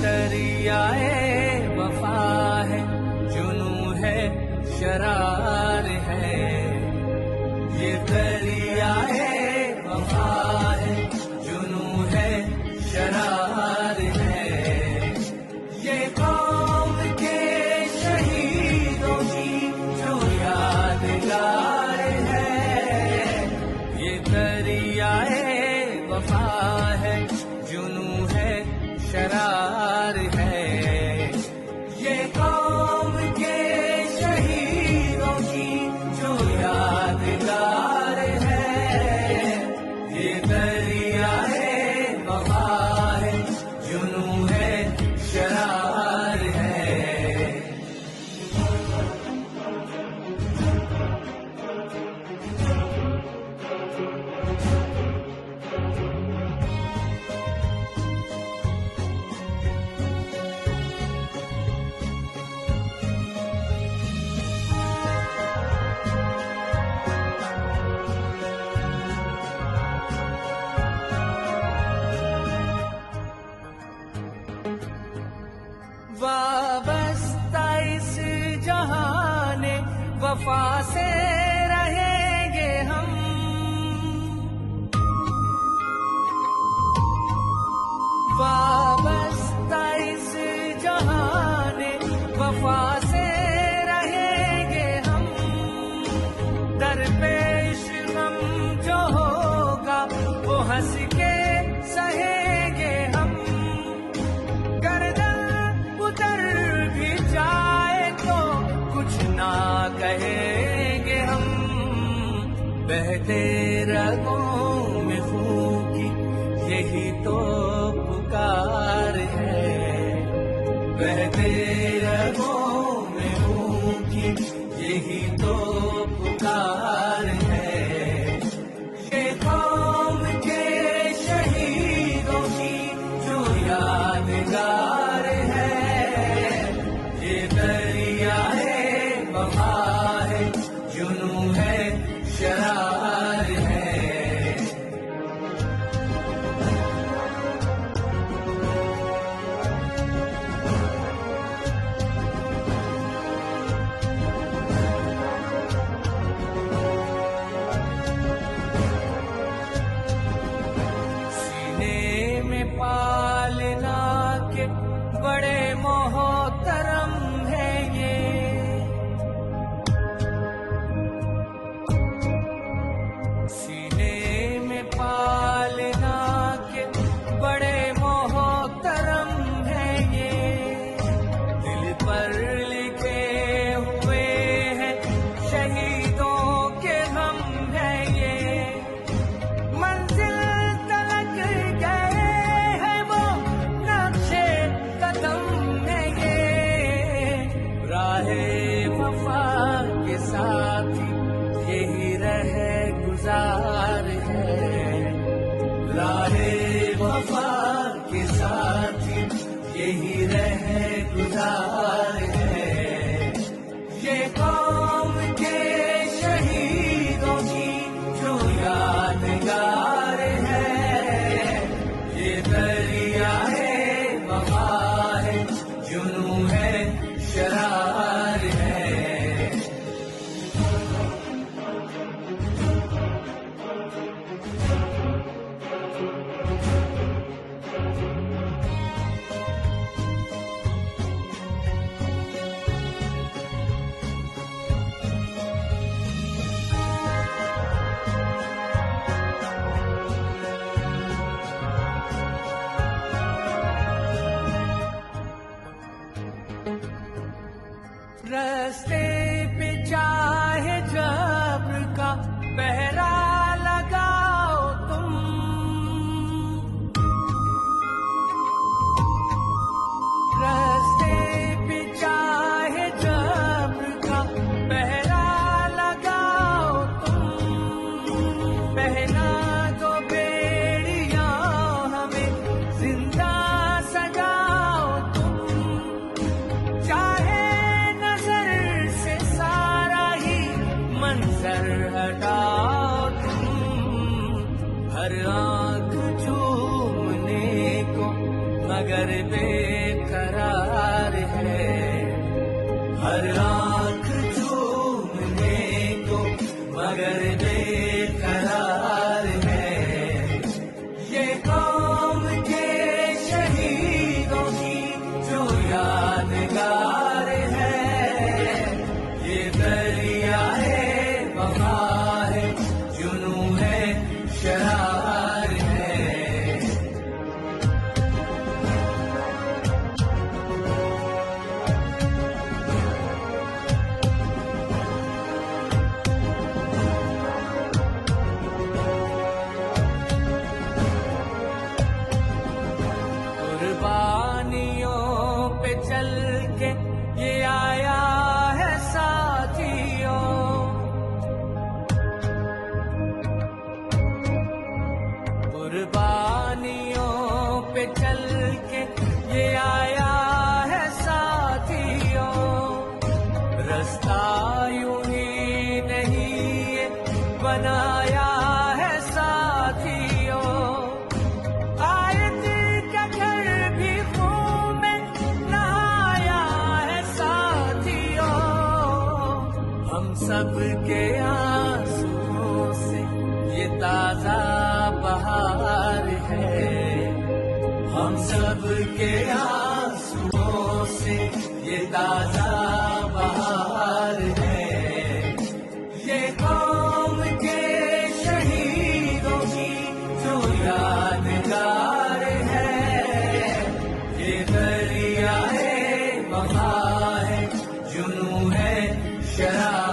दरियाए वफा है, जुनू है, शरार है। ये दरियाए वफा है, जुनू है, शरार है। ये कौम के शहीदों की जो यादगार है। ये दरियाए वफा है, जुनू है, शरार है। ये कौम के शहीदों की जो यादगार है। ये दरियाए वफा है, जुनू है, शरार है। वाबस्ता इस जहाने वफा से रहेंगे हम। वाबस्ता इस जहाने वफा से रहेंगे हम। दरपेश गम जो होगा वो हंस के सहेंगे हम। उतर भी जाए तो कुछ ना कहेंगे हम। बहते रगों में खून की यही तो पुकार है। बहते रगों में खून की यही तो पुकार है। ये कौम के शहीदों की जो यादगार है। ये दरियाए वफा है, जुनू है, शरार है। सीने में पालना के बड़े मोहतरम है ये। सीने में पालना के बड़े मोहतरम है ये। दिल पर लिखे हुए हैं शहीदों के हम है ये। मंजिल तलक गए हैं वो नक्शे कदम है ये। राहे वफा के साथ यही रहे गुजार है। राहे वफा के साथ यही रहे गुजार है। ये कौम के शहीदों की जो यादगार है। ये दरियाए वफा है, जुनू है, शरार है। रस्ते पे चाहे जब्र का पहरा लगाओ तुम। रस्ते पे चाहे जब्र का पहरा लगाओ तुम। पहना दो बेड़ियां हमें, जिंदा सजाओ तुम। चाहे मंजर हटाओ आँख चूमने को मगर बेकरार है। ये कौम के शहीदों की जो यादगार है। ये दरिया है वफा है, जुनून है, शरार है। कुर्बानियों पे चल के ये आया है साथियों। कुर्बानियों पे चल के ये आया है साथियों। रास्ता यूं ही नहीं ये बनाया है साथियों। हम सबके आंसुओं से ये ताजा बहार है। हम सबके आंसुओं से ये ताजा बहार है। ये कौम के शहीदों की जो यादगार है। ये दरिया है वफा है, जुनून है, शरार